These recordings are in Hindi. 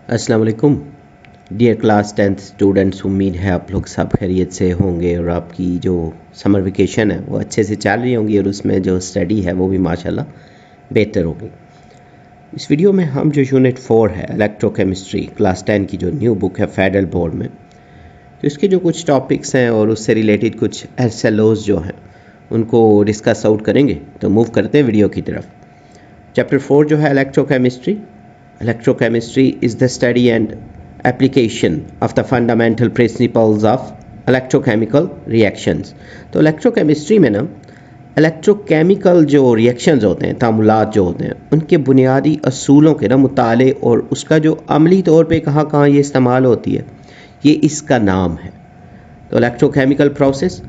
अस्सलाम वालेकुम डियर क्लास 10th स्टूडेंट्स। उम्मीद है आप लोग सब खैरियत से होंगे और आपकी जो समर वेकेशन है वो अच्छे से चल रही होंगी और उसमें जो स्टडी है वो भी माशाल्लाह बेहतर होगी। इस वीडियो में हम जो यूनिट 4 है इलेक्ट्रोकेमिस्ट्री क्लास 10 की जो न्यू बुक है फेडरल बोर्ड में, तो इसके जो कुछ टॉपिक्स हैं और उससे रिलेटेड कुछ एसएलओज जो हैं उनको डिस्कस आउट करेंगे। तो मूव करते हैं वीडियो की तरफ। चैप्टर 4 जो है electrochemistry. Electrochemistry is the study and application of the fundamental principles of electrochemical reactions। तो electrochemistry में ना electrochemical जो reactions होते हैं, तामुलात जो होते हैं, उनके बुनियादी असूलों के ना मुताले और उसका जो अमली तौर पे कहाँ कहाँ ये इस्तेमाल होती है, ये इसका नाम है। तो electrochemical process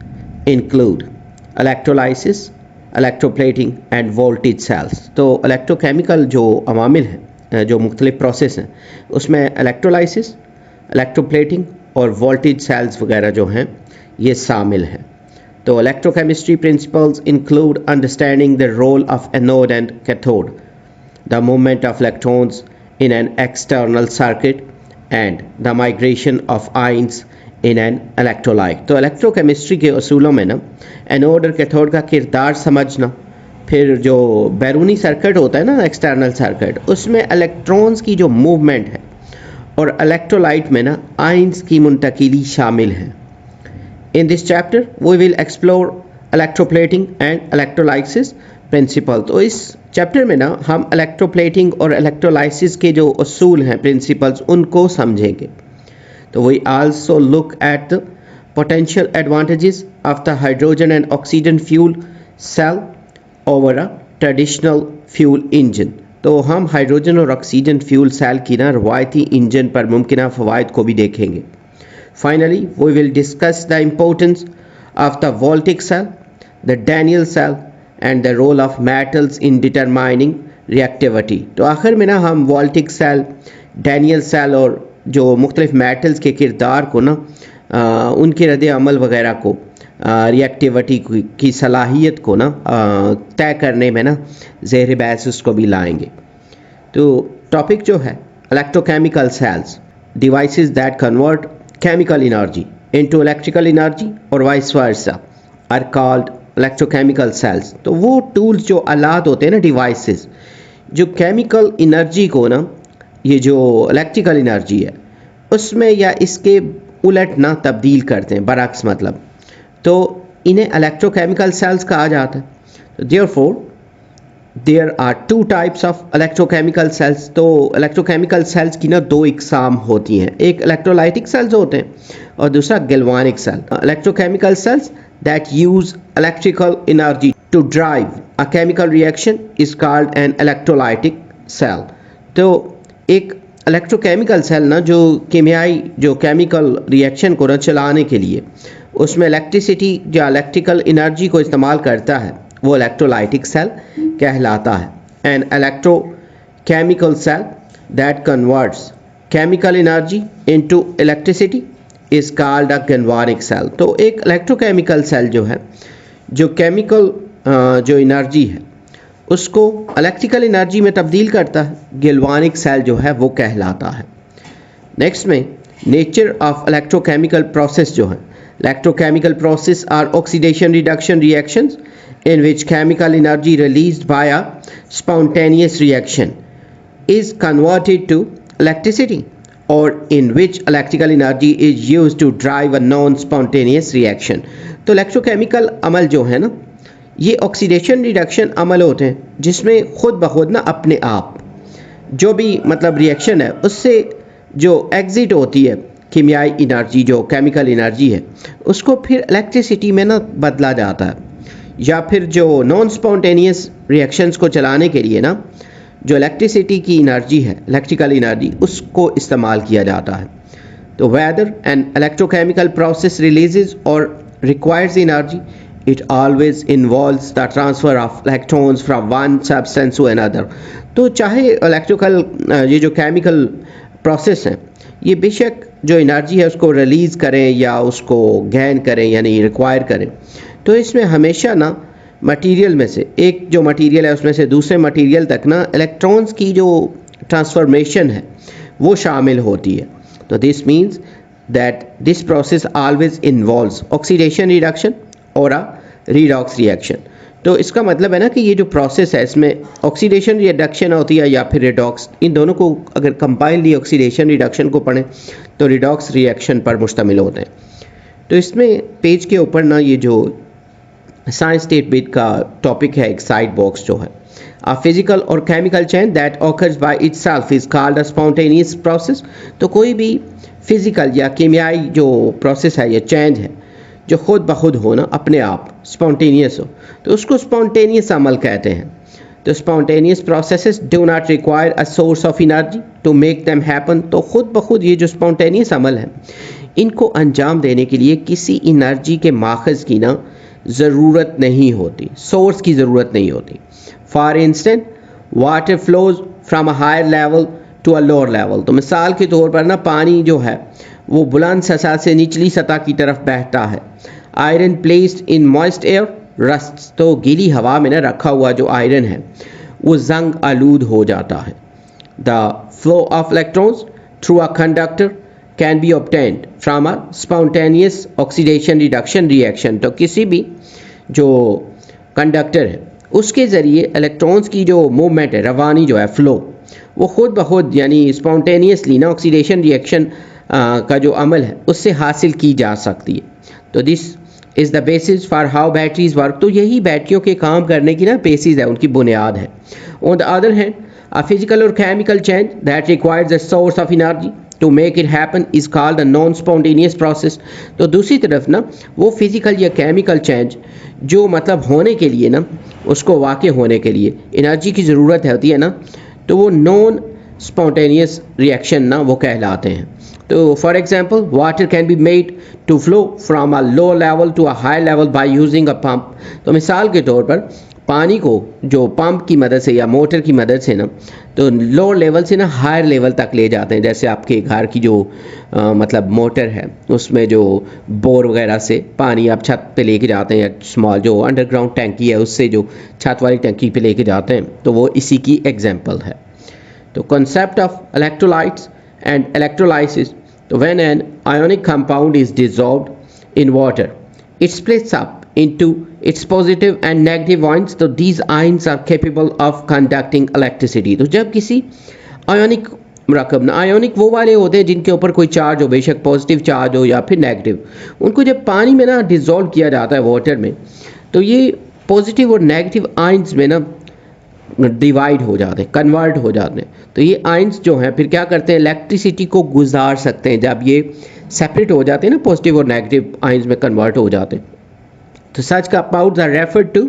include electrolysis, electroplating and voltage cells। तो electrochemical जो अवामिल हैं, जो मुख्तलिफ प्रोसेस हैं, उसमें इलेक्ट्रोलाइसिस, इलेक्ट्रोप्लेटिंग और वोल्टेज सेल्स वगैरह जो हैं ये शामिल हैं। तो electrochemistry principles include understanding the role of anode and cathode, the movement of electrons in an external circuit and the migration of ions in an electrolyte. तो इलेक्ट्रोकेमिस्ट्री के असूलों में ना एनोड और कैथोड का किरदार समझना, फिर जो बैरूनी सर्किट होता है ना एक्सटर्नल सर्किट, उसमें इलेक्ट्रॉन्स की जो मूवमेंट है और इलेक्ट्रोलाइट में ना आयंस की मुंतकिली शामिल है। In this chapter we will explore electroplating and electrolysis principle. तो इस चैप्टर में ना हम इलेक्ट्रोप्लेटिंग और इलेक्ट्रोलाइसिस के जो असूल हैं, प्रिंसिपल्स, उनको समझेंगे। तो we also look at the potential advantages of the hydrogen and oxygen fuel cell over a traditional fuel engine. तो हम हाइड्रोजन और ऑक्सीजन फ्यूल सेल की ना रवायती इंजन पर मुमकिन फ़वाइद को भी देखेंगे। Finally we will discuss the importance of the voltaic cell, the Daniell cell and the role of metals in determining reactivity. तो आखिर में ना हम वोल्टिक सेल, डैनियल सेल और जो मुख्तलिफ मेटल्स के किरदार को ना उनके रद्द अमल वगैरह को, रिएक्टिविटी की सलाहियत को ना तय करने में ना ज़ेर बहस उसको भी लाएंगे। तो टॉपिक जो है electrochemical cells, devices that convert chemical energy into electrical energy और vice versa are called electrochemical cells. तो वो टूल्स, जो आलात होते हैं ना, डिवाइसेस, जो केमिकल एनर्जी को ना, ये जो इलेक्ट्रिकल एनर्जी है उसमें या इसके उलट ना तब्दील करते हैं, बरअक्स मतलब, तो इन्हें इलेक्ट्रोकेमिकल सेल्स कहा जाता है। Therefore there are two types of electrochemical cells. तो इलेक्ट्रोकेमिकल सेल्स की ना दो इकसाम होती हैं, एक इलेक्ट्रोलाइटिक सेल्स होते हैं और दूसरा galvanic cell. Electrochemical cells that use electrical energy to drive a chemical reaction is called an electrolytic cell. तो एक इलेक्ट्रोकेमिकल सेल ना जो कीमियाई जो केमिकल रिएक्शन को ना चलाने के लिए उसमें इलेक्ट्रिसिटी या इलेक्ट्रिकल एनर्जी को इस्तेमाल करता है, वो इलेक्ट्रोलाइटिक सेल कहलाता है। An electrochemical cell that converts chemical energy into electricity is called a galvanic cell. तो एक इलेक्ट्रोकेमिकल सेल जो है, जो केमिकल जो एनर्जी है उसको इलेक्ट्रिकल एनर्जी में तब्दील करता है, गैल्वानिक सेल जो है वो कहलाता है। नेक्स्ट में नेचर ऑफ इलेक्ट्रोकेमिकल प्रोसेस जो है, electrochemical process are oxidation reduction reactions in which chemical energy released by a spontaneous reaction is converted to electricity or in which electrical energy is used to drive a non-spontaneous reaction। तो electrochemical अमल जो है ना, ये ऑक्सीडेशन रिडक्शन अमल होते हैं जिसमें खुद ब खुद ना अपने आप जो भी मतलब रिएक्शन है उससे जो एग्जिट होती है कीमियाई एनर्जी, जो केमिकल एनर्जी है, उसको फिर इलेक्ट्रिसिटी में ना बदला जाता है, या फिर जो नॉन स्पॉन्टेनियस रिएक्शंस को चलाने के लिए ना जो इलेक्ट्रिसिटी की एनर्जी है, इलेक्ट्रिकल एनर्जी, उसको इस्तेमाल किया जाता है। तो whether an electrochemical process releases और requires energy, it always involves the transfer of electrons from one substance to another. तो चाहे इलेक्ट्रिकल ये जो केमिकल प्रोसेस हैं, ये बेशक जो एनर्जी है उसको रिलीज़ करें या उसको गेन करें, यानी रिक्वायर करें, तो इसमें हमेशा ना मटेरियल में से एक जो मटेरियल है उसमें से दूसरे मटेरियल तक ना इलेक्ट्रॉन्स की जो ट्रांसफॉर्मेशन है वो शामिल होती है। तो this means that this process always involves oxidation reduction और अ रिडॉक्स रिएक्शन। तो इसका मतलब है ना कि ये जो प्रोसेस है इसमें ऑक्सीडेशन रिडक्शन होती है या फिर रिडॉक्स, इन दोनों को अगर कंपाइनली ऑक्सीडेशन रिडक्शन को पढ़ें तो रिडॉक्स रिएक्शन पर मुश्तमिल होते हैं। तो इसमें पेज के ऊपर ना ये जो साइंस स्टेट बिट का टॉपिक है, एक साइड बॉक्स जो है, a physical or chemical change that occurs by itself is called a spontaneous process। तो कोई भी फिजिकल या केमियाई जो प्रोसेस है या चेंज है जो खुद ब खुद हो ना, अपने आप स्पॉन्टेनियस हो, तो उसको स्पॉन्टेनियस अमल कहते हैं। तो spontaneous processes do not require a source of energy to make them happen. तो खुद ब खुद ये जो स्पॉन्टेनियस अमल है, इनको अंजाम देने के लिए किसी एनर्जी के माखज़ की ना ज़रूरत नहीं होती, सोर्स की ज़रूरत नहीं होती। For instant water flows from a higher level to a lower level. तो मिसाल के तौर पर ना पानी जो है वो बुलंद सतह से निचली सतह की तरफ बहता है। Iron placed in moist air rust. तो गीली हवा में ना रखा हुआ जो आयरन है वो जंग आलूद हो जाता है। The flow of electrons through a conductor can be obtained from a spontaneous oxidation reduction reaction. तो किसी भी जो कंडक्टर है उसके ज़रिए इलेक्ट्रॉन्स की जो मूवमेंट है, रवानी जो है, फ्लो, वो खुद ब खुद यानी स्पॉन्टेनियसली ना ऑक्सीडेशन रिएक्शन का जो अमल है उससे हासिल की जा सकती है। तो this is the basis for how batteries work. तो यही बैटरियों के काम करने की ना बेसिस है, उनकी बुनियाद है। On the other hand a physical और chemical change that requires a source of energy to make it happen is called a non spontaneous process. तो दूसरी तरफ ना वो फिजिकल या केमिकल चेंज जो मतलब होने के लिए ना, उसको वाक़ई होने के लिए एनर्जी की ज़रूरत होती है ना, तो वो नॉन स्पॉन्टेनियस रिएक्शन ना वो कहलाते हैं। तो for example water can be made to flow from a low level to a high level by using a pump. तो मिसाल के तौर पर पानी को जो पंप की मदद से या मोटर की मदद से ना, तो लो लेवल से ना हायर लेवल तक ले जाते हैं। जैसे आपके घर की जो मतलब मोटर है उसमें जो बोर वगैरह से पानी आप छत पे लेके जाते हैं, या स्मॉल जो अंडरग्राउंड टैंकी है उससे जो छत वाली टैंकी पे लेके जाते हैं, तो वो इसी की एग्जांपल है। तो concept of electrolytes and electrolysis. तो when an ionic compound is dissolved in water it splits up into its positive and negative ions। तो these ions are capable of conducting electricity। तो जब किसी आयोनिक मरकब ना, आयोनिक वो वाले होते हैं जिनके ऊपर कोई चार्ज हो, बेशक पॉजिटिव चार्ज हो या फिर नेगेटिव, उनको जब पानी में ना डिसॉल्व किया जाता है वाटर में, तो ये पॉजिटिव और नेगेटिव आयंस में ना डिवाइड हो जाते हैं, कन्वर्ट हो जाते हैं। तो ये आयंस जो हैं फिर क्या करते हैं, इलेक्ट्रिसिटी को गुजार सकते हैं। जब ये सेपरेट हो जाते हैं ना, पॉजिटिव और नेगेटिव आयंस में कन्वर्ट हो जाते हैं, तो such compounds are referred to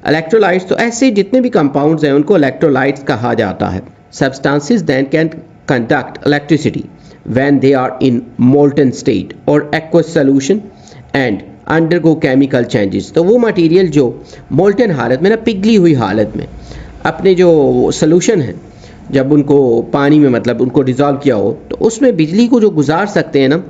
electrolytes. तो ऐसे जितने भी कंपाउंड्स हैं उनको इलेक्ट्रोलाइट्स कहा जाता है। Substances then can conduct electricity when they are in molten state और aqueous solution and undergo chemical changes. तो वो मटेरियल जो मोल्टन हालत में ना, पिघली हुई हालत में अपने जो सोल्यूशन है, जब उनको पानी में मतलब उनको डिज़ोल्व किया हो, तो उसमें बिजली को जो गुजार सकते हैं ना,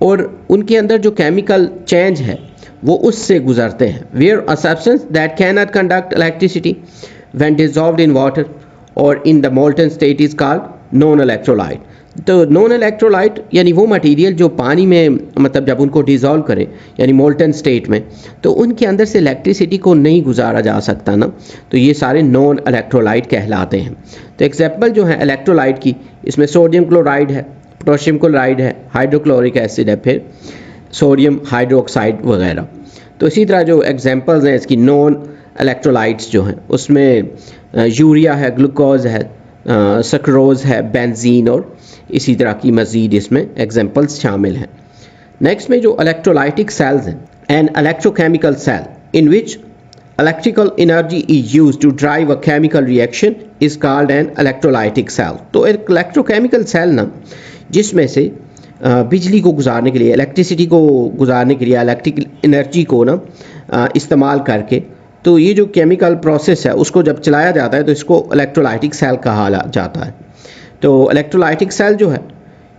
और उनके अंदर जो केमिकल चेंज है वो उससे गुजरते हैं। Where a substance that can not conduct electricity when dissolved in water और in the molten state is called non electrolyte. तो नॉन इलेक्ट्रोलाइट यानी वो मटेरियल जो पानी में मतलब जब उनको डिसॉल्व करें यानी मोल्टन स्टेट में, तो उनके अंदर से इलेक्ट्रिसिटी को नहीं गुजारा जा सकता ना, तो ये सारे नॉन इलेक्ट्रोलाइट कहलाते हैं। तो एग्जांपल जो है इलेक्ट्रोलाइट की, इसमें सोडियम क्लोराइड है, पोटेशियम क्लोराइड है, हाइड्रोक्लोरिक एसिड है, फिर सोडियम हाइड्रोक्साइड वगैरह। तो इसी तरह जो एग्जांपल्स हैं इसकी नॉन इलेक्ट्रोलाइट्स जो हैं, उसमें यूरिया है, ग्लूकोज है, सक्रोज है, बेंजीन, और इसी तरह की मज़ीद इसमें एग्जांपल्स शामिल हैं। नेक्स्ट में जो इलेक्ट्रोलाइटिक सेल्स हैं, an electrochemical cell in which electrical energy is used to drive a chemical reaction is called an electrolytic cell. तो एक इलेक्ट्रोकेमिकल सेल ना, जिसमें से बिजली को गुजारने के लिए, इलेक्ट्रिसिटी को गुजारने के लिए, इलेक्ट्रिक एनर्जी को ना इस्तेमाल करके, तो ये जो केमिकल प्रोसेस है उसको जब चलाया जाता है तो इसको इलेक्ट्रोलाइटिक सेल कहा जाता है। तो इलेक्ट्रोलाइटिक सेल जो है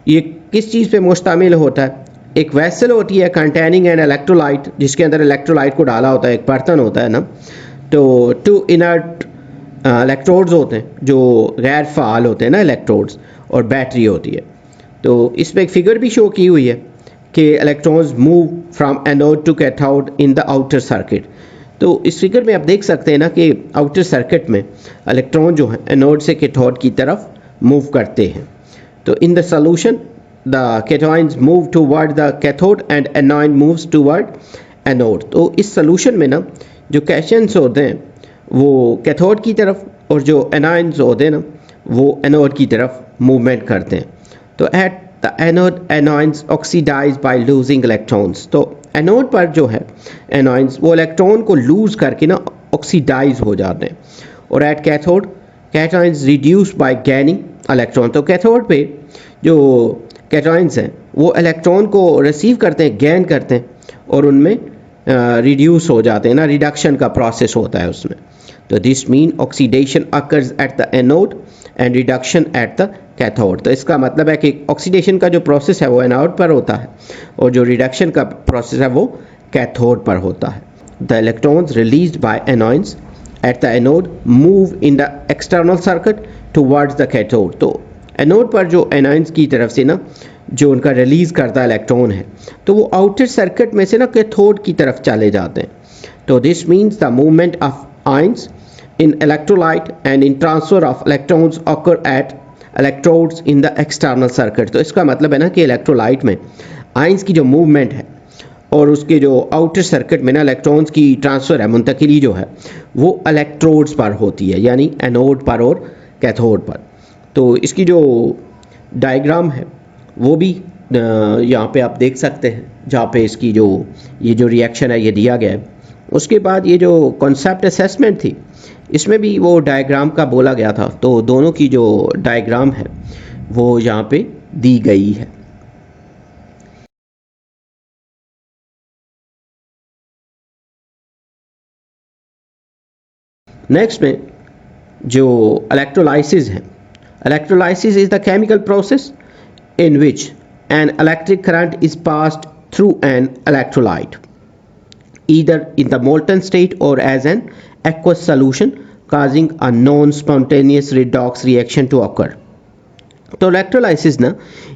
ये किस चीज़ पे मुश्तमिल होता है, एक वेसल होती है कंटेनिंग एन इलेक्ट्रोलाइट, जिसके अंदर इलेक्ट्रोलाइट को डाला होता है, एक बर्तन होता है ना, तो टू इनर्ट इलेक्ट्रोड्स होते हैं जो गैर फ़ाल होते हैं ना इलेक्ट्रोड्स, और बैटरी होती है। तो इसमें एक फिगर भी शो की हुई है कि electrons move from anode to cathode in the outer circuit. तो इस फिगर में आप देख सकते हैं ना कि आउटर सर्किट में इलेक्ट्रॉन जो है एनोड से कैथोड की तरफ मूव करते हैं। तो in the solution the cations move toward the cathode and anion moves toward anode. तो इस सॉल्यूशन में ना जो कैशंस होते हैं वो कैथोड की तरफ, और जो एनायंस होते हैं ना वो एनोड की तरफ मूवमेंट करते हैं। तो at the anode anions oxidize by losing electrons. तो एनोड पर जो है एनायंस वो इलेक्ट्रॉन को लूज करके ना ऑक्सीडाइज हो जाते हैं, और at cathode cations reduce by gaining electron. तो कैथोड पे जो कैटायंस हैं वो इलेक्ट्रॉन को रिसीव करते हैं, गेन करते हैं, और उनमें रिड्यूस हो जाते हैं ना, रिडक्शन का प्रोसेस होता है उसमें। तो this mean oxidation occurs at the anode and reduction eight the cathode. तो इसका मतलब है कि ऑक्सीडेशन का जो प्रोसेस है वो एनोड पर होता है, और जो रिडक्शन का प्रोसेस है वो कैथोड पर होता है। The electrons released by anions eight the anode move in the external circuit towards the cathode. तो एनोड पर जो एनायंस की तरफ से ना जो उनका रिलीज करता इलेक्ट्रॉन है तो वो आउटर सर्किट में से ना कैथोड की तरफ चले जाते हैं। तो this means the movement of ions in electrolyte and in transfer of electrons occur eight electrodes in the external circuit. तो इसका मतलब है ना कि इलेक्ट्रोलाइट में आयंस की जो मूवमेंट है और उसके जो आउटर सर्किट में ना इलेक्ट्रॉन्स की ट्रांसफ़र है, मुंतकिली जो है वो इलेक्ट्रोड्स पर होती है, यानी एनोड पर और कैथोड पर। तो इसकी जो डायग्राम है वो भी यहाँ पे आप देख सकते हैं, जहाँ पे इसकी जो ये जो रिएक्शन है ये दिया गया है। उसके बाद ये जो कॉन्सेप्ट असेसमेंट थी इसमें भी वो डायग्राम का बोला गया था। तो दोनों की जो डायग्राम है वो यहाँ पे दी गई है। नेक्स्ट में जो इलेक्ट्रोलाइसिस है, electrolysis is the chemical process in which an electric current is passed through an electrolyte either in the molten state or as an aqueous solution causing a non-spontaneous redox reaction to occur। तो इलेक्ट्रोलाइसिस ना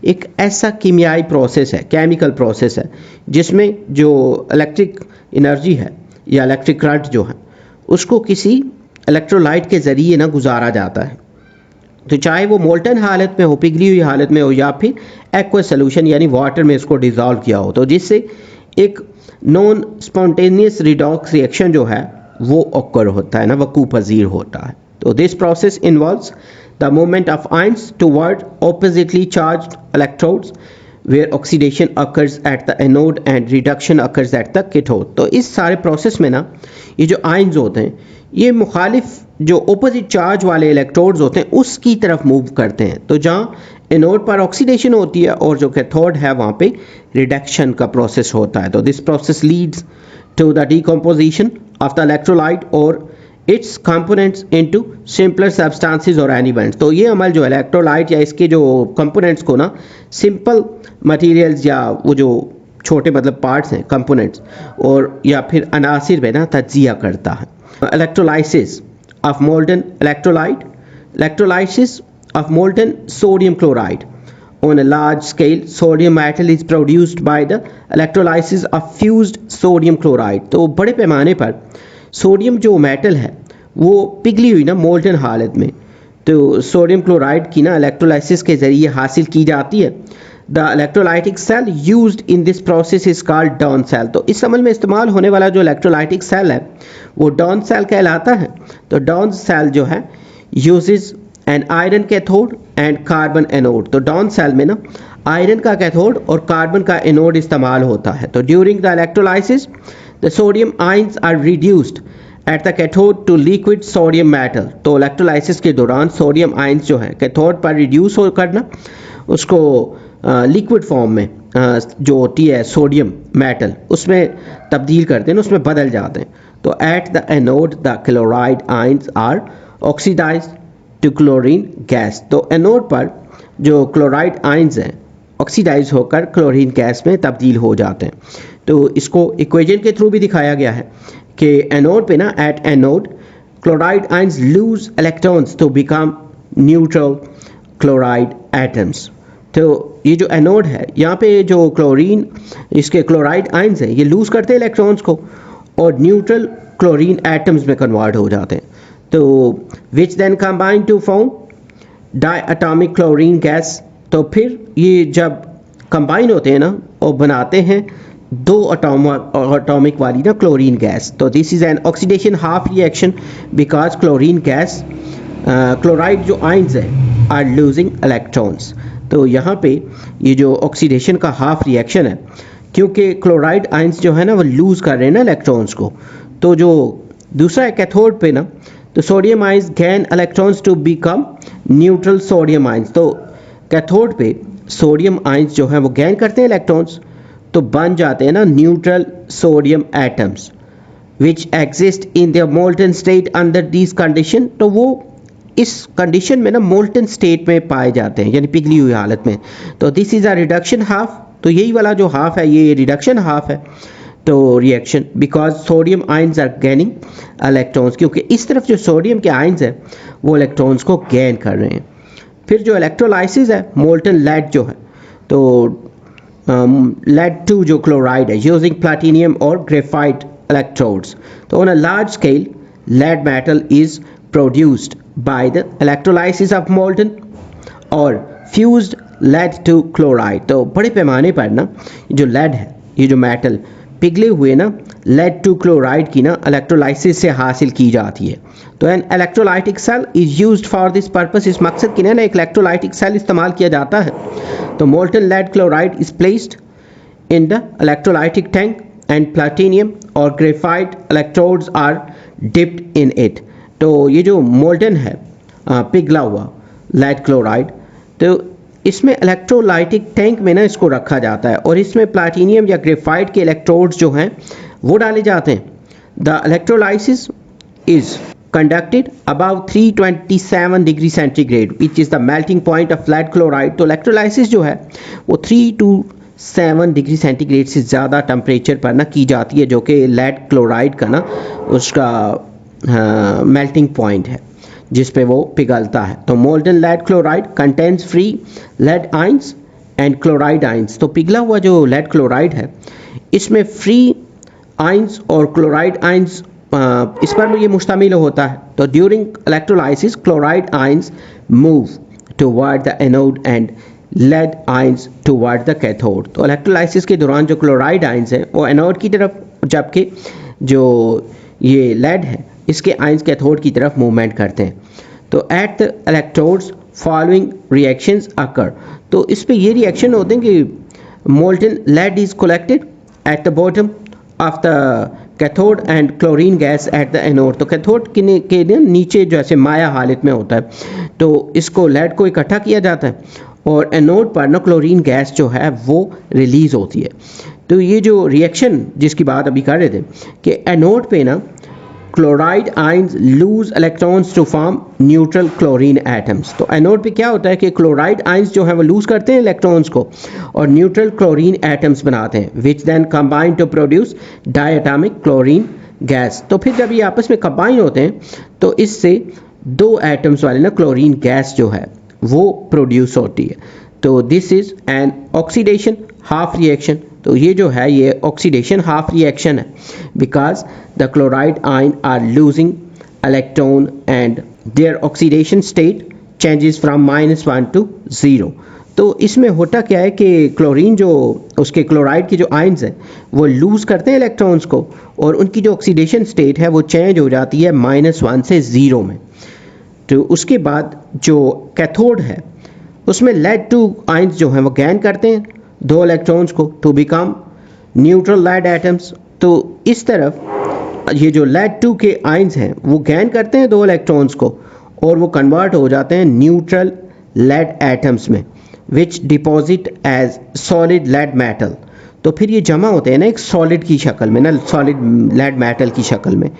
एक ऐसा कीमियाई प्रोसेस है, केमिकल प्रोसेस है, जिसमें जो इलेक्ट्रिक एनर्जी है या इलेक्ट्रिक करंट जो है उसको किसी इलेक्ट्रोलाइट के ज़रिए ना गुजारा जाता है। तो चाहे वो मोल्टन हालत में हो, पिघली हुई हालत में हो, या फिर एक्वस सोल्यूशन यानी वाटर में इसको डिज़ोल्व किया हो, तो जिससे एक नॉन स्पॉन्टेनियस रिडॉक्स रिएक्शन जो है वो ऑकर होता है ना, वकू पजीर होता है। तो this process involves the movement of ions toward oppositely charged electrodes where oxidation occurs at the anode and reduction occurs at the cathode. तो इस सारे प्रोसेस में ना ये जो आयंस होते हैं ये मुखालिफ जो ओपोजिट चार्ज वाले इलेक्ट्रोड्स होते हैं उसकी तरफ मूव करते हैं। तो जहाँ एनोड पर ऑक्सीडेशन होती है और जो कैथोड है वहाँ पे रिडक्शन का प्रोसेस होता है। तो this process leads to the decomposition of the electrolyte और its components into simpler substances और एलिमेंट्स। तो ये अमल जो इलेक्ट्रोलाइट या इसके जो कंपोनेंट्स को ना सिंपल मटेरियल्स या वो जो छोटे मतलब पार्ट्स हैं कंपोनेंट्स और या फिर अनासिर में ना तज्जिया करता है। Electrolysis of molten electrolyte, electrolysis of molten sodium chloride on a large scale sodium metal is produced by the electrolysis of fused sodium chloride। तो बड़े पैमाने पर सोडियम जो मेटल है वो पिघली हुई ना मोल्टन हालत में तो सोडियम क्लोराइड की ना इलेक्ट्रोलाइसिस के ज़रिए हासिल की जाती है। The electrolytic cell used in this process is called Down cell. तो इस अमल में इस्तेमाल होने वाला जो इलेक्ट्रोलाइटिक सेल है वो डॉन सेल कहलाता है। तो डॉन सेल जो है uses an iron cathode and carbon anode. तो डॉन सेल में ना आयरन का कैथोड और कार्बन का एनोड इस्तेमाल होता है। तो during the electrolysis the sodium ions are reduced at the cathode to liquid sodium metal. तो इलेक्ट्रोलाइसिस के दौरान सोडियम आयंस जो है कैथोड पर रिड्यूस हो करना उसको लिक्विड फॉर्म में जो होती है सोडियम मेटल उसमें तब्दील करते हैं, उसमें बदल जाते हैं। तो at the anode the chloride ions are oxidized to chlorine gas. तो एनोड पर जो क्लोराइड आयंस हैं ऑक्सीडाइज होकर क्लोरीन गैस में तब्दील हो जाते हैं। तो इसको इक्वेशन के थ्रू भी दिखाया गया है कि एनोड पे ना at anode chloride ions lose electrons to become neutral chloride atoms. तो ये जो एनोड है यहाँ पे जो क्लोरीन इसके क्लोराइड आयंस हैं ये लूज करते हैं इलेक्ट्रॉन्स को और न्यूट्रल क्लोरीन एटम्स में कन्वर्ट हो जाते हैं. तो which then combine to form diatomic chlorine gas. तो फिर ये जब कंबाइन होते हैं ना और बनाते हैं दो अटोमिक वाली ना क्लोरीन गैस. तो this is an oxidation half reaction because chlorine gas chloride जो आयंस है आर लूजिंग इलेक्ट्रॉन्स. तो यहाँ पे ये जो ऑक्सीडेशन का हाफ रिएक्शन है क्योंकि क्लोराइड आयंस जो है ना वो लूज़ कर रहे हैं ना इलेक्ट्रॉन्स को. तो जो दूसरा है कैथोड पे ना तो sodium ions gain electrons to become neutral sodium ions. तो कैथोड पे सोडियम आयंस जो है वो गेन करते हैं इलेक्ट्रॉन्स तो बन जाते हैं ना neutral sodium atoms which exist in the molten state under this condition. तो वो इस कंडीशन में ना मोल्टन स्टेट में पाए जाते हैं यानी पिघली हुई हालत में. तो this is a reduction half. तो यही वाला जो हाफ है ये रिडक्शन हाफ है. तो reaction because sodium ions are gaining electrons क्योंकि इस तरफ जो सोडियम के आयंस है वो इलेक्ट्रॉन्स को गेन कर रहे हैं. फिर जो इलेक्ट्रोलाइसिस है मोल्टन लेड जो है तो लेड 2 जो क्लोराइड है यूजिंग प्लैटिनियम और ग्रेफाइट इलेक्ट्रोड्स. तो on a large scale lead metal is produced by the electrolysis of molten or fused lead to chloride. तो बड़े पैमाने पर ना जो lead है ये जो मेटल पिघले हुए ना lead to chloride की ना इलेक्ट्रोलाइसिस से हासिल की जाती है. तो an electrolytic cell is used for this purpose. इस मकसद के लिए ना एक इलेक्ट्रोलाइटिक सेल इस्तेमाल किया जाता है. तो molten lead chloride is placed in the electrolytic tank and platinum or graphite electrodes are dipped in it. तो ये जो मोल्टन है पिघला हुआ lead chloride तो इसमें इलेक्ट्रोलाइटिक टैंक में ना इसको रखा जाता है और इसमें प्लैटिनियम या ग्रेफाइट के इलेक्ट्रोड्स जो हैं वो डाले जाते हैं. The electrolysis is conducted above 327 degree centigrade which is the melting point of lead chloride. तो इलेक्ट्रोलाइसिस जो है वो 327 डिग्री सेंटीग्रेड से ज़्यादा टेम्परेचर पर ना की जाती है जो कि lead chloride का ना उसका मेल्टिंग पॉइंट है जिस पे वो पिघलता है. तो molten lead chloride contains free lead ions and chloride ions. तो पिघला हुआ जो lead chloride है इसमें फ्री आइंस और क्लोराइड आइंस इस पर ये मुश्तमिल होता है. तो during electrolysis chloride ions move toward the anode and lead ions toward the cathode. तो इलेक्ट्रोलाइसिस के दौरान जो क्लोराइड आइंस हैं वो एनोड की तरफ जबकि जो ये lead है इसके आइंस कैथोड की तरफ मूवमेंट करते हैं. तो at the electrodes following reactions occur. तो इस पे ये रिएक्शन होते हैं कि molten lead is collected at the bottom of the cathode and chlorine gas at the anode. तो कैथोड के नीचे जैसे माया हालत में होता है तो इसको lead को इकट्ठा किया जाता है और एनोड पर ना क्लोरीन गैस जो है वो रिलीज़ होती है. तो ये जो रिएक्शन जिसकी बात अभी कर रहे थे कि एनोड पे ना chloride ions lose electrons to form neutral chlorine atoms. तो एनोड पे क्या होता है कि क्लोराइड आइंस जो है वो लूज करते हैं इलेक्ट्रॉन्स को और न्यूट्रल क्लोरीन एटम्स बनाते हैं which then combine to produce diatomic chlorine gas. तो फिर जब ये आपस में कंबाइन होते हैं तो इससे दो एटम्स वाले ना क्लोरीन गैस जो है वो प्रोड्यूस होती है. तो this is an oxidation half reaction. तो ये जो है ये ऑक्सीडेशन हाफ रिएक्शन है because the chloride ion are losing electron and their oxidation state changes from -1 to 0. तो इसमें होता क्या है कि क्लोरीन जो उसके क्लोराइड के जो आयंस हैं वो लूज़ करते हैं इलेक्ट्रॉन्स को और उनकी जो ऑक्सीडेशन स्टेट है वो चेंज हो जाती है -1 से 0 में. तो उसके बाद जो कैथोड है उसमें lead 2 आयंस जो हैं वो गेन करते हैं दो इलेक्ट्रॉन्स को to become neutral lead atoms. तो इस तरफ ये जो lead 2 के आयंस हैं वो गेन करते हैं दो इलेक्ट्रॉन्स को और वो कन्वर्ट हो जाते हैं न्यूट्रल lead एटम्स में which deposit as solid lead metal. तो फिर ये जमा होते हैं ना एक सॉलिड की शक्ल में ना सॉलिड lead मेटल की शक्ल में.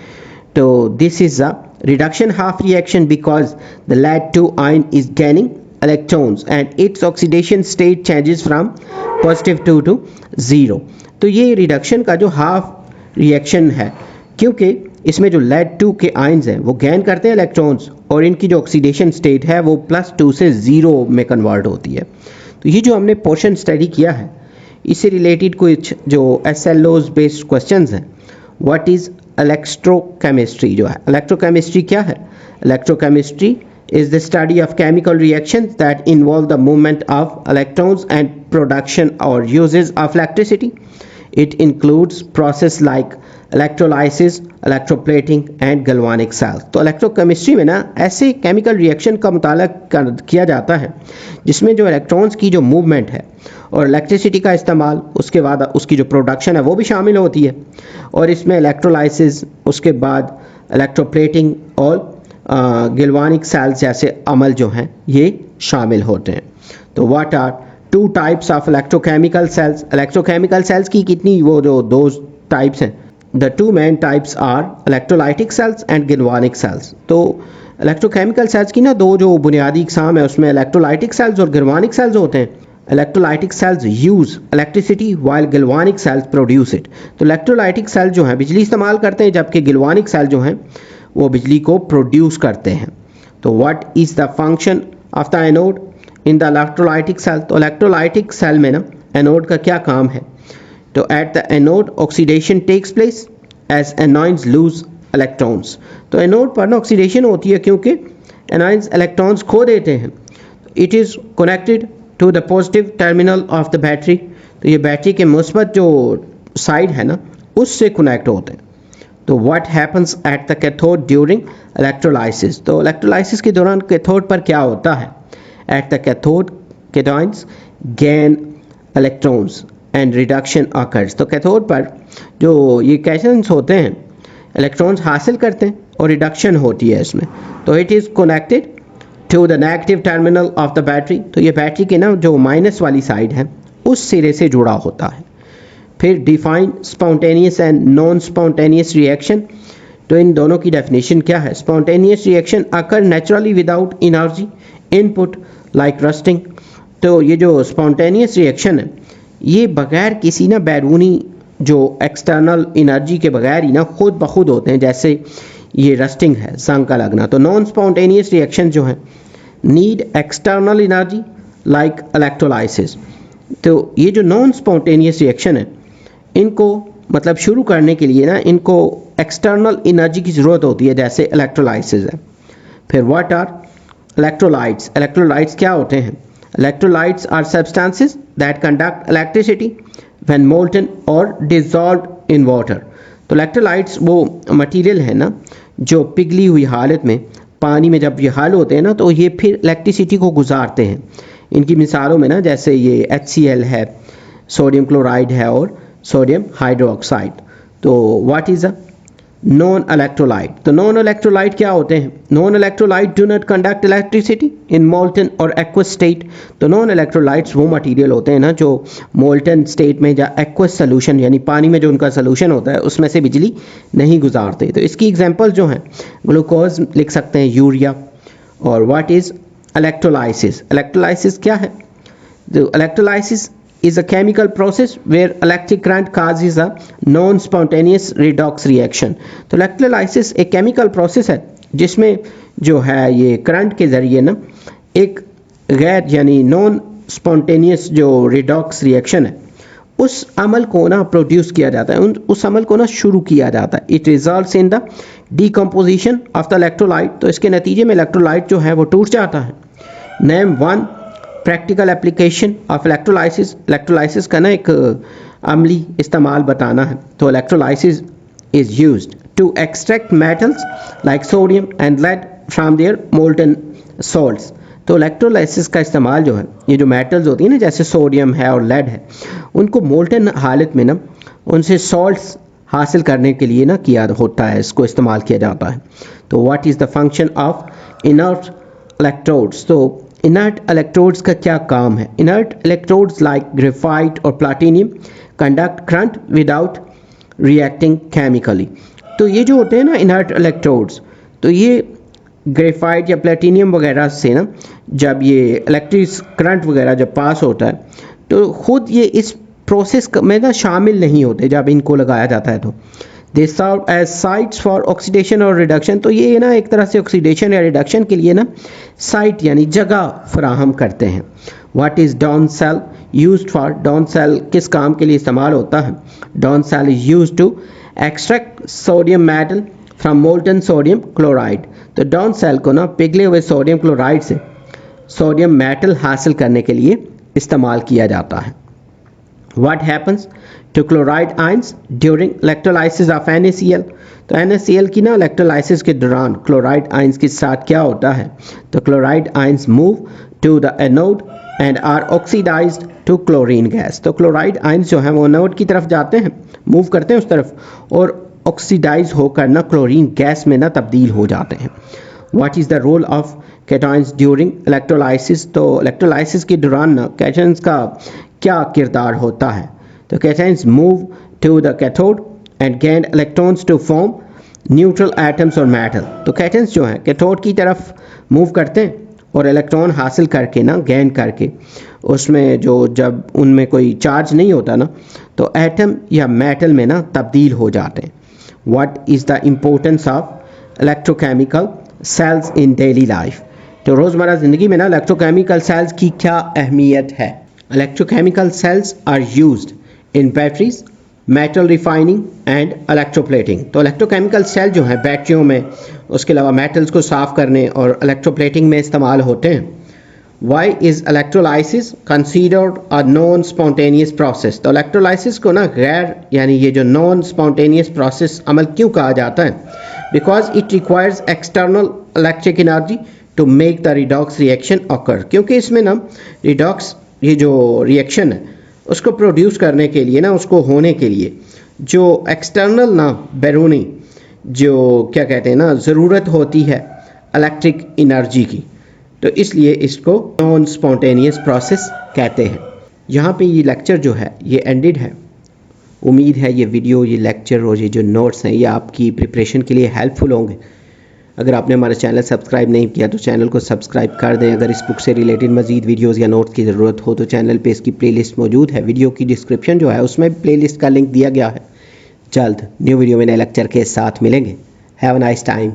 तो this is a reduction half reaction because the lead 2 ion is gaining electrons and its oxidation state changes from +2 to 0. तो ये रिडक्शन का जो हाफ रिएक्शन है क्योंकि इसमें जो lead-2 के आयन्स हैं वो गेन करते हैं इलेक्ट्रॉन्स और इनकी जो ऑक्सीडेशन स्टेट है वो +2 से 0 में कन्वर्ट होती है। तो ये जो हमने पोर्शन स्टडी किया है इससे रिलेटेड कुछ जो SLOs बेस्ड क्वेश्चंस हैं। What is electrochemistry? जो है इलेक्ट्रोकेमिस्ट्री क्या है? Electrochemistry is the study of chemical reactions that involve the movement of electrons and production or uses of electricity. It includes process like electrolysis, electroplating and galvanic cells. तो इलेक्ट्रोकेमिस्ट्री में ना ऐसे केमिकल रिएक्शन का मुताला किया जाता है जिसमें जो इलेक्ट्रॉन्स की जो मूवमेंट है और इलेक्ट्रिसिटी का इस्तेमाल, उसके बाद उसकी जो प्रोडक्शन है वो भी शामिल होती है, और इसमें इलेक्ट्रोलाइसिस, उसके बाद इलेक्ट्रोप्लेटिंग और गिल्वानिक सेल्स जैसे अमल जो हैं ये शामिल होते हैं। तो what are two types of electrochemical cells? Electrochemical cells की कितनी वो जो दो टाइप्स हैं? The two main types are electrolytic cells and galvanic cells. तो इलेक्ट्रोकेमिकल सेल्स की ना दो जो बुनियादी इकसाम है उसमें इलेक्ट्रोलाइटिक सेल्स और गिल्वानिक सेल्स होते हैं। Electrolytic cells use electricity while galvanic cells produce it. तो इलेक्ट्रोलाइटिक सेल्स जो हैं बिजली इस्तेमाल करते हैं जबकि गिल्वानिक सेल जो हैं वो बिजली को प्रोड्यूस करते हैं। तो what is the function of the anode in the electrolytic cell? तो इलेक्ट्रोलाइटिक सेल में ना एनोड का क्या काम है? तो at the anode oxidation takes place as anions lose electrons. तो एनोड पर ना ऑक्सीडेशन होती है क्योंकि एनॉइंस इलेक्ट्रॉन्स खो देते हैं। It is connected to the positive terminal of the battery. तो ये बैटरी के मुस्बत जो साइड है ना उससे कनेक्ट होते हैं। तो what happens at the cathode during electrolysis? तो इलेक्ट्रोलाइसिस के दौरान कैथोड पर क्या होता है? At the cathode cations gain electrons and reduction occurs. तो कैथोड पर जो ये कैशंस होते हैं इलेक्ट्रॉन्स हासिल करते हैं और रिडक्शन होती है इसमें। तो it is connected to the negative terminal of the battery. तो ये बैटरी के ना जो माइनस वाली साइड है उस सिरे से जुड़ा होता है। फिर define spontaneous and non spontaneous reaction. तो इन दोनों की डेफिनेशन क्या है? Spontaneous reaction occur naturally without energy input like rusting. तो ये जो स्पॉन्टेनियस रिएक्शन है ये बगैर किसी ना बैरूनी जो एक्सटर्नल एनर्जी के बगैर ही ना खुद ब खुद होते हैं, जैसे ये रस्टिंग है, जंग का लगना। तो नॉन स्पॉन्टेनियस रिएक्शन जो है need external energy like electrolysis. तो ये जो नॉन स्पॉन्टेनियस रिएक्शन है इनको मतलब शुरू करने के लिए ना इनको एक्सटर्नल एनर्जी की ज़रूरत होती है जैसे इलेक्ट्रोलाइसिस है। फिर व्हाट आर इलेक्ट्रोलाइट्स? इलेक्ट्रोलाइट्स क्या होते हैं? Electrolytes are substances that conduct electricity when molten or dissolved in water. तो इलेक्ट्रोलाइट्स वो मटेरियल है ना जो पिघली हुई हालत में पानी में जब ये हल होते हैं ना तो ये फिर इलेक्ट्रिसिटी को गुजारते हैं। इनकी मिसालों में ना जैसे ये HCl है, सोडियम क्लोराइड है और सोडियम हाइड्रोक्साइड। तो what is a non electrolyte? तो नॉन इलेक्ट्रोलाइट क्या होते हैं? Non electrolyte do not conduct electricity in molten और एक्वस स्टेट। तो नॉन इलेक्ट्रोलाइट्स वो मटेरियल होते हैं ना जो मोल्टन स्टेट में या एक्वस सोल्यूशन यानी पानी में जो उनका सोल्यूशन होता है उसमें से बिजली नहीं गुजारते। तो इसकी एग्जांपल जो हैं ग्लूकोज लिख सकते हैं, यूरिया। और व्हाट इज़ इलेक्ट्रोलाइसिस? इलेक्ट्रोलाइसिस क्या है? तो electrolysis is a chemical process where electric current causes a non-spontaneous redox reaction। तो इलेक्ट्रोलाइसिस एक केमिकल प्रोसेस है जिसमें जो है ये करंट के ज़रिए ना एक गैर यानी नॉन स्पॉन्टेनियस जो रिडॉक्स रिएक्शन है उस अमल को ना प्रोड्यूस किया जाता है, उस अमल को ना शुरू किया जाता है। It results in the decomposition of the electrolyte. तो इसके नतीजे में इलेक्ट्रोलाइट जो है वो टूट जाता है। Name one practical application of electrolysis. Electrolysis का ना एक अमली इस्तेमाल बताना है। तो electrolysis is used to extract metals like sodium and lead from their molten salts. तो इलेक्ट्रोलाइसिस का इस्तेमाल जो है ये जो मेटल्स होती हैं ना जैसे सोडियम है और लेड है उनको मोल्टन हालत में ना उनसे सॉल्ट्स हासिल करने के लिए ना किया होता है, इसको इस्तेमाल किया जाता है। तो what is the function of inert electrodes? तो इनर्ट इलेक्ट्रोड्स का क्या काम है? इनर्ट इलेक्ट्रोड्स लाइक ग्रेफाइट और platinum conduct current without reacting chemically. तो ये जो होते हैं ना इनर्ट इलेक्ट्रोड्स, तो ये ग्रेफाइट या प्लेटिनियम वगैरह से ना जब ये इलेक्ट्रिक करंट वगैरह जब पास होता है तो ख़ुद ये इस प्रोसेस में ना शामिल नहीं होते जब इनको लगाया जाता है। तो they serve as sites for oxidation और रिडक्शन। तो ये ना एक तरह से ऑक्सीडेशन या रिडक्शन के लिए ना साइट यानी जगह फराहम करते हैं। What is Down cell used for? Down cell किस काम के लिए इस्तेमाल होता है? Down cell is used to extract sodium metal from molten sodium chloride. तो डाउन सेल को ना पिघले हुए सोडियम क्लोराइड से सोडियम मेटल हासिल करने के लिए इस्तेमाल किया जाता है। What happens to chloride ions during electrolysis of NaCl? तो NaCl की ना इलेक्ट्रोलाइसिस के दौरान क्लोराइड आइंस के साथ क्या होता है? तो chloride ions move to the anode and are oxidized to chlorine gas. तो क्लोराइड आइंस जो हैं वो एनोड की तरफ जाते हैं, मूव करते हैं उस तरफ, और ऑक्सीडाइज होकर ना क्लोरीन गैस में ना तब्दील हो जाते हैं। What is the role of cations during electrolysis? तो इलेक्ट्रोलाइसिस के दौरान ना कैटायंस का क्या किरदार होता है? तो cations move to the cathode and gain electrons to form neutral atoms or metal. तो कैटायंस जो हैं कैथोड की तरफ मूव करते हैं और इलेक्ट्रॉन हासिल करके ना गेन करके उसमें जो जब उनमें कोई चार्ज नहीं होता ना तो एटम या मेटल में ना तब्दील हो जाते हैं। What is the importance of electrochemical sales in daily life? तो रोज़मर्रा ज़िंदगी में ना इलेक्ट्रोकेमिकल सेल्स की क्या अहमियत है? Electrochemical cells are used in batteries, metal refining and electroplating. तो इलेक्ट्रोकेमिकल सेल जो हैं बैटरियों में, उसके अलावा मेटल्स को साफ़ करने और इलेक्ट्रोप्लेटिंग में इस्तेमाल होते हैं। Why is electrolysis considered a non spontaneous process? तो इलेक्ट्रोलाइसिस को ना गैर यानी ये जो नॉन स्पॉन्टेनियस प्रोसेस अमल क्यों कहा जाता है? Because it requires external electric energy to make the redox reaction occur. क्योंकि इसमें ना रिडॉक्स ये जो रिएक्शन है उसको प्रोड्यूस करने के लिए ना, उसको होने के लिए जो एक्सटर्नल ना बैरूनी जो क्या कहते हैं ना ज़रूरत होती है इलेक्ट्रिक एनर्जी की, तो इसलिए इसको नॉन स्पॉन्टेनियस प्रोसेस कहते हैं। यहाँ पे ये लेक्चर जो है ये एंडेड है। उम्मीद है ये वीडियो, ये लेक्चर और ये जो नोट्स हैं ये आपकी प्रिपरेशन के लिए हेल्पफुल होंगे। अगर आपने हमारा चैनल सब्सक्राइब नहीं किया तो चैनल को सब्सक्राइब कर दें। अगर इस बुक से रिलेटेड मज़ीद वीडियोस या नोट्स की ज़रूरत हो तो चैनल पे इसकी प्लेलिस्ट मौजूद है। वीडियो की डिस्क्रिप्शन जो है उसमें प्लेलिस्ट का लिंक दिया गया है। जल्द न्यू वीडियो में नए लेक्चर के साथ मिलेंगे। Have a nice time.